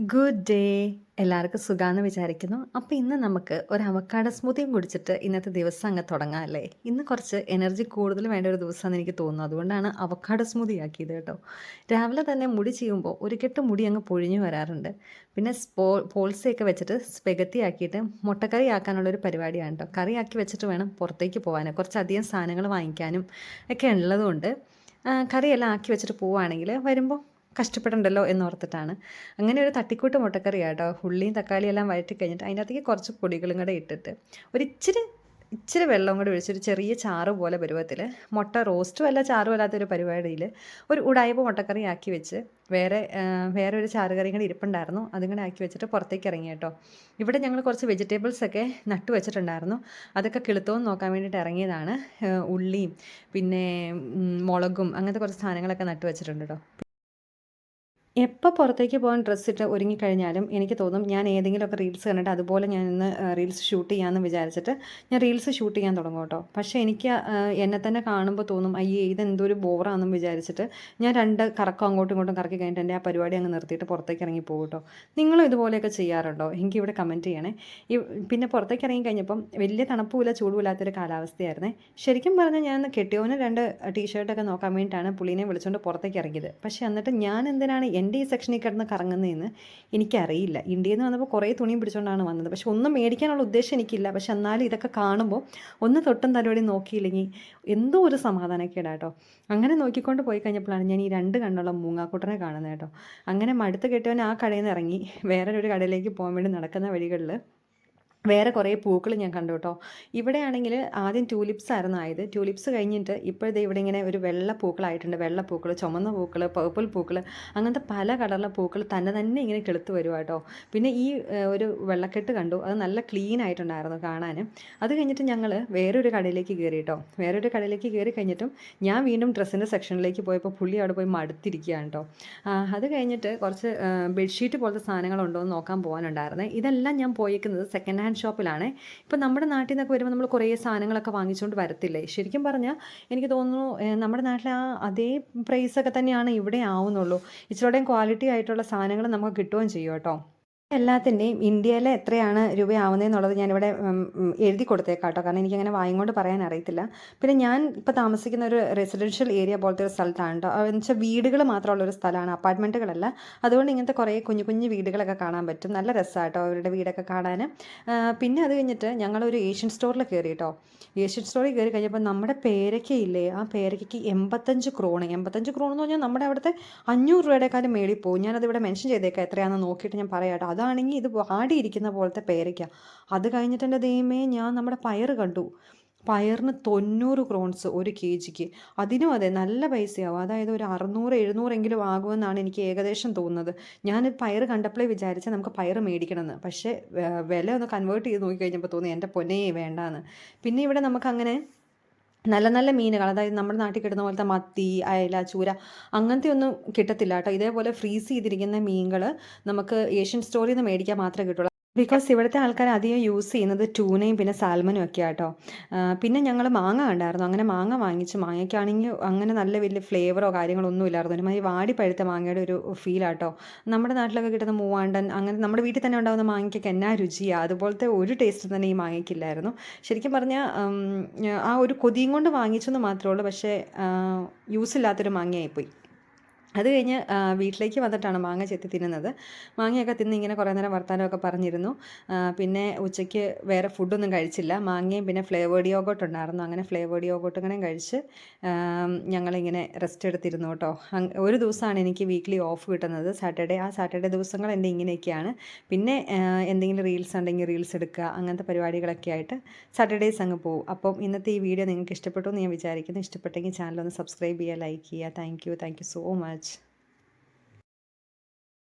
Good day. എല്ലാവർക്കും സുഖാന്ന് വിചാരിക്കുന്നു. അപ്പോൾ ഇന്ന് നമുക്ക് ഒരു അവക്കാഡോ സ്മൂത്തിയും കുടിച്ചിട്ട് ഇന്നത്തെ ദിവസം അങ്ങ് തുടങ്ങാം അല്ലേ? ഇന്ന് കുറച്ച് എനർജി കൂടുതൽ വേണ്ട ഒരു ദിവസമാണെന്ന് എനിക്ക് തോന്നുന്നു. അതുകൊണ്ടാണ് അവക്കാഡോ സ്മൂത്തി ആക്കിയത് കേട്ടോ. രാവിലെ തന്നെ മുടി ചീവുമ്പോൾ ഒരു കെട്ട് മുടി അങ്ങ് പൊഴിഞ്ഞു വരാറുണ്ട്. പിന്നെ പോൾസയൊക്കെ വെച്ചിട്ട് സ്പെഗത്തി ആക്കിയിട്ട് മുട്ടക്കറി ആക്കാനുള്ളൊരു പരിപാടിയാണ് കേട്ടോ. കറി ആക്കി വെച്ചിട്ട് വേണം പുറത്തേക്ക് പോകാൻ. കുറച്ചധികം സാധനങ്ങൾ വാങ്ങിക്കാനും ഒക്കെ ഉള്ളതുകൊണ്ട് കറിയെല്ലാം ആക്കി വെച്ചിട്ട് പോവുകയാണെങ്കിൽ വരുമ്പോൾ കഷ്ടപ്പെടണ്ടല്ലോ എന്നോർത്തിട്ടാണ്. അങ്ങനെ ഒരു തട്ടിക്കൂട്ട് മുട്ടക്കറിയാണ് കേട്ടോ. ഉള്ളിയും തക്കാളിയും എല്ലാം വഴറ്റി കഴിഞ്ഞിട്ട് അതിനകത്തേക്ക് കുറച്ച് പൊടികളും കൂടെ ഇട്ടിട്ട് ഒരിച്ചിരി ഇച്ചിരി വെള്ളം കൂടി ഒഴിച്ചൊരു ചെറിയ ചാറ് പോലെ പരുവത്തിൽ മുട്ട റോസ്റ്റും അല്ല ചാറും അല്ലാത്തൊരു പരിപാടിയിൽ ഒരു ഉടായ്പ മുട്ടക്കറി ആക്കി വെച്ച് വേറെ ഒരു ചാറ് കറിയും കൂടി ഇരിപ്പുണ്ടായിരുന്നു. അതും കൂടെ ആക്കി വെച്ചിട്ട് പുറത്തേക്ക് ഇറങ്ങി കേട്ടോ. ഇവിടെ ഞങ്ങൾ കുറച്ച് വെജിറ്റബിൾസൊക്കെ നട്ടു വെച്ചിട്ടുണ്ടായിരുന്നു. അതൊക്കെ കിളുത്തോന്ന് നോക്കാൻ വേണ്ടിയിട്ട് ഇറങ്ങിയതാണ്. ഉള്ളിയും പിന്നെ മുളകും അങ്ങനത്തെ കുറച്ച് സാധനങ്ങളൊക്കെ നട്ടു വെച്ചിട്ടുണ്ട് കേട്ടോ. എപ്പോൾ പുറത്തേക്ക് പോകാൻ ഡ്രസ്സിട്ട് ഒരുങ്ങിക്കഴിഞ്ഞാലും എനിക്ക് തോന്നും ഞാൻ ഏതെങ്കിലുമൊക്കെ റീൽസ് കണ്ടിട്ട് അതുപോലെ ഞാൻ ഇന്ന് റീൽസ് ഷൂട്ട് ചെയ്യാമെന്ന് വിചാരിച്ചിട്ട് ഞാൻ റീൽസ് ഷൂട്ട് ചെയ്യാൻ തുടങ്ങും കേട്ടോ. പക്ഷേ എനിക്ക് എന്നെ തന്നെ കാണുമ്പോൾ തോന്നും അയ്യേ ഇതെന്തൊരു ബോറാണെന്നും വിചാരിച്ചിട്ട് ഞാൻ രണ്ട് കറക്കം അങ്ങോട്ടും ഇങ്ങോട്ടും കറക്കി കഴിഞ്ഞിട്ട് എൻ്റെ ആ പരിപാടി അങ്ങ് നിർത്തിയിട്ട് പുറത്തേക്ക് ഇറങ്ങി പോകും കേട്ടോ. നിങ്ങളും ഇതുപോലെയൊക്കെ ചെയ്യാറുണ്ടോ? എനിക്കിവിടെ കമൻറ്റ് ചെയ്യണേ. പിന്നെ പുറത്തേക്ക് ഇറങ്ങി കഴിഞ്ഞപ്പം വലിയ തണുപ്പുമില്ല ചൂടുമില്ലാത്തൊരു കാലാവസ്ഥയായിരുന്നേ. ശരിക്കും പറഞ്ഞാൽ ഞാൻ കെട്ടിയോന് രണ്ട് ടീഷർട്ടൊക്കെ നോക്കാൻ വേണ്ടിയിട്ടാണ് പുള്ളീനെ വിളിച്ചുകൊണ്ട് പുറത്തേക്ക് ഇറങ്ങിയത്. പക്ഷേ എന്നിട്ട് ഞാൻ എന്തിനാണ് എൻ്റെ ഈ സെക്ഷനിൽ കിടന്ന് കറങ്ങുന്നതെന്ന് എനിക്കറിയില്ല. ഇന്ത്യയിൽ നിന്ന് വന്നപ്പോൾ കുറേ തുണിയും പിടിച്ചുകൊണ്ടാണ് വന്നത്. പക്ഷെ ഒന്നും മേടിക്കാനുള്ള ഉദ്ദേശം എനിക്കില്ല. പക്ഷെ എന്നാലും ഇതൊക്കെ കാണുമ്പോൾ ഒന്ന് തൊട്ടും തലോടി നോക്കിയില്ലെങ്കിൽ എന്തോ ഒരു സമാധാനക്കേടാട്ടോ. അങ്ങനെ നോക്കിക്കൊണ്ട് പോയി കഴിഞ്ഞപ്പോഴാണ് ഞാൻ ഈ രണ്ട് കണ്ണുള്ള മൂങ്ങാക്കുട്ടനെ കാണുന്നത് കേട്ടോ. അങ്ങനെ മടുത്ത് കെട്ടിയവൻ ആ കടയിൽ നിന്ന് ഇറങ്ങി വേറൊരു കടയിലേക്ക് പോകാൻ വേണ്ടി നടക്കുന്ന വഴികളിൽ വേറെ കുറേ പൂക്കൾ ഞാൻ കണ്ടു കേട്ടോ. ഇവിടെയാണെങ്കിൽ ആദ്യം ട്യൂലിപ്സ് ആയിരുന്നു ആയത്. ട്യൂലിപ്സ് കഴിഞ്ഞിട്ട് ഇപ്പോഴത്തെ ഇവിടെ ഇങ്ങനെ ഒരു വെള്ള പൂക്കളായിട്ടുണ്ട്. വെള്ള പൂക്കൾ, ചുമന്ന പൂക്കൾ, പർപ്പിൾ പൂക്കൾ, അങ്ങനത്തെ പല കളറിലെ പൂക്കൾ തന്നെ ഇങ്ങനെ കിളുത്ത് വരുക കേട്ടോ. പിന്നെ ഈ ഒരു വെള്ളക്കെട്ട് കണ്ടു. അത് നല്ല ക്ലീൻ ആയിട്ടുണ്ടായിരുന്നു കാണാൻ. അത് കഴിഞ്ഞിട്ട് ഞങ്ങൾ വേറൊരു കടയിലേക്ക് കയറി കേട്ടോ. വേറൊരു കടയിലേക്ക് കയറി കഴിഞ്ഞിട്ടും ഞാൻ വീണ്ടും ഡ്രസ്സിൻ്റെ സെക്ഷനിലേക്ക് പോയപ്പോൾ പുള്ളി അവിടെ പോയി മടുത്തിരിക്കുകയാണ് കേട്ടോ. അത് കഴിഞ്ഞിട്ട് കുറച്ച് ബെഡ്ഷീറ്റ് പോലത്തെ സാധനങ്ങളുണ്ടോ എന്ന് നോക്കാൻ പോകാനുണ്ടായിരുന്നേ. ഇതെല്ലാം ഞാൻ പോയേക്കുന്നത് സെക്കൻഡ് ഹാൻഡ് ഷോപ്പിലാണ്. ഇപ്പം നമ്മുടെ നാട്ടിൽ നിന്നൊക്കെ വരുമ്പോൾ നമ്മൾ കുറേ സാധനങ്ങളൊക്കെ വാങ്ങിച്ചുകൊണ്ട് വരത്തില്ലേ? ശരിക്കും പറഞ്ഞാൽ എനിക്ക് തോന്നുന്നു നമ്മുടെ നാട്ടിലെ ആ അതേ പ്രൈസൊക്കെ തന്നെയാണ് ഇവിടെ ആവുന്നുള്ളൂ. ഇച്ചിരിയോടെയും ക്വാളിറ്റി ആയിട്ടുള്ള സാധനങ്ങൾ നമുക്ക് കിട്ടുകയും ചെയ്യും കേട്ടോ. എല്ലാത്തിൻ്റെയും ഇന്ത്യയിലെ എത്രയാണ് രൂപയാവുന്നതെന്നുള്ളത് ഞാനിവിടെ എഴുതി കൊടുത്തേക്കാം കേട്ടോ. കാരണം എനിക്കങ്ങനെ വായും കൊണ്ട് പറയാൻ അറിയത്തില്ല. പിന്നെ ഞാൻ ഇപ്പോൾ താമസിക്കുന്ന ഒരു റെസിഡൻഷ്യൽ ഏരിയ പോലത്തെ ഒരു സ്ഥലത്താണ് കേട്ടോ. എന്ന് വെച്ചാൽ വീടുകൾ മാത്രമുള്ളൊരു സ്ഥലമാണ്, അപ്പാർട്ട്മെൻറ്റുകളല്ല. അതുകൊണ്ട് ഇങ്ങനത്തെ കുറേ കുഞ്ഞു കുഞ്ഞു വീടുകളൊക്കെ കാണാൻ പറ്റും. നല്ല രസമാണ് കേട്ടോ അവരുടെ വീടൊക്കെ കാണാൻ. പിന്നെ അത് കഴിഞ്ഞിട്ട് ഞങ്ങളൊരു ഏഷ്യൻ സ്റ്റോറിൽ കയറി കേട്ടോ. ഏഷ്യൻ സ്റ്റോറിൽ കയറി കഴിഞ്ഞപ്പോൾ നമ്മുടെ പേരയ്ക്കയില്ലേ, ആ പേരയ്ക്ക് 85 ക്രോണ്. 85 ക്രോൺ എന്ന് പറഞ്ഞാൽ നമ്മുടെ അവിടുത്തെ 500 രൂപയുടെക്കാളും മേളിൽ പോകും. ഞാനതിവിടെ മെൻഷൻ ചെയ്തേക്കാം എത്രയാണെന്ന് നോക്കിയിട്ട് ഞാൻ പറയാം കേട്ടോ. അതാണെങ്കിൽ ഇത് വാടിയിരിക്കുന്ന പോലത്തെ പേരയ്ക്ക. അത് കഴിഞ്ഞിട്ട് എൻ്റെ ദൈവമേ, ഞാൻ നമ്മുടെ പയർ കണ്ടു. പയറിന് 90 ക്രോൺസ് 1 kg. അതിനും അതെ നല്ല പൈസയാവും. അതായത് ഒരു 600-700 ആകുമെന്നാണ് എനിക്ക് ഏകദേശം തോന്നുന്നത്. ഞാൻ പയർ കണ്ടപ്പോഴേ വിചാരിച്ചാൽ നമുക്ക് പയർ മേടിക്കണമെന്ന്. പക്ഷേ വില ഒന്ന് കൺവേർട്ട് ചെയ്ത് നോക്കിക്കഴിഞ്ഞപ്പോൾ തോന്നി എൻ്റെ പൊന്നേ വേണ്ടാന്ന്. പിന്നെ ഇവിടെ നമുക്കങ്ങനെ നല്ല നല്ല മീനുകൾ, അതായത് നമ്മുടെ നാട്ടിൽ കിട്ടുന്ന പോലത്തെ മത്തി, അയല, ചൂര അങ്ങനത്തെ ഒന്നും കിട്ടത്തില്ല കേട്ടോ. ഇതേപോലെ ഫ്രീസ് ചെയ്തിരിക്കുന്ന മീനുകൾ നമുക്ക് ഏഷ്യൻ സ്റ്റോറിൽ നിന്ന് മേടിക്കാൻ മാത്രമേ കിട്ടുള്ളൂ. ബിക്കോസ് ഇവിടുത്തെ ആൾക്കാർ അധികം യൂസ് ചെയ്യുന്നത് ട്യൂനയും പിന്നെ സാൽമനും ഒക്കെ ആട്ടോ. പിന്നെ ഞങ്ങൾ മാങ്ങ കണ്ടായിരുന്നു. അങ്ങനെ മാങ്ങ വാങ്ങിച്ചു. മാങ്ങയ്ക്കാണെങ്കിൽ അങ്ങനെ നല്ല വലിയ ഫ്ലേവറോ കാര്യങ്ങളോ ഒന്നും ഇല്ലായിരുന്നു. ഒരുമാതിരി വാടി പഴുത്ത മാങ്ങയുടെ ഒരു ഫീലാട്ടോ. നമ്മുടെ നാട്ടിലൊക്കെ കിട്ടുന്ന മൂവാണ്ടൻ അങ്ങനെ നമ്മുടെ വീട്ടിൽ തന്നെ ഉണ്ടാകുന്ന മാങ്ങയ്ക്കൊക്കെ എന്നാ രുചിയാണ്. അതുപോലത്തെ ഒരു ടേസ്റ്റ് തന്നെ ഈ മാങ്ങയ്ക്കില്ലായിരുന്നു. ശരിക്കും പറഞ്ഞാൽ ആ ഒരു കൊതിയും കൊണ്ട് വാങ്ങിച്ചെന്ന് മാത്രമേ ഉള്ളൂ. പക്ഷേ യൂസ് ഇല്ലാത്തൊരു മാങ്ങയായിപ്പോയി. അത് കഴിഞ്ഞ് വീട്ടിലേക്ക് വന്നിട്ടാണ് മാങ്ങ ചെത്തി തിന്നുന്നത്. മാങ്ങയൊക്കെ തിന്ന് ഇങ്ങനെ കുറേ നേരം വർത്തമാനമൊക്കെ പറഞ്ഞിരുന്നു. പിന്നെ ഉച്ചയ്ക്ക് വേറെ ഫുഡൊന്നും കഴിച്ചില്ല. മാങ്ങയും പിന്നെ ഫ്ലേവേർഡ് യോഗോട്ട് ഉണ്ടായിരുന്നു. അങ്ങനെ ഫ്ലേവേർഡ് യോഗോട്ട് ഇങ്ങനെ കഴിച്ച് ഞങ്ങളിങ്ങനെ റെസ്റ്റ് എടുത്തിരുന്നു കേട്ടോ. ഒരു ദിവസമാണ് എനിക്ക് വീക്ക്ലി ഓഫ് കിട്ടുന്നത്, സാറ്റർഡേ. ആ സാറ്റർഡേ ദിവസങ്ങൾ എൻ്റെ ഇങ്ങനെയൊക്കെയാണ്. പിന്നെ എന്തെങ്കിലും റീൽസ് ഉണ്ടെങ്കിൽ റീൽസ് എടുക്കുക, അങ്ങനത്തെ പരിപാടികളൊക്കെ ആയിട്ട് സാറ്റർഡേയ്സ് അങ്ങ് പോകും. അപ്പം ഇന്നത്തെ ഈ വീഡിയോ നിങ്ങൾക്ക് ഇഷ്ടപ്പെട്ടു എന്ന് ഞാൻ വിചാരിക്കുന്നു. ഇഷ്ടപ്പെട്ടെങ്കിൽ ചാനലൊന്ന് സബ്സ്ക്രൈബ് ചെയ്യുക, ലൈക്ക് ചെയ്യുക. Thank you so much.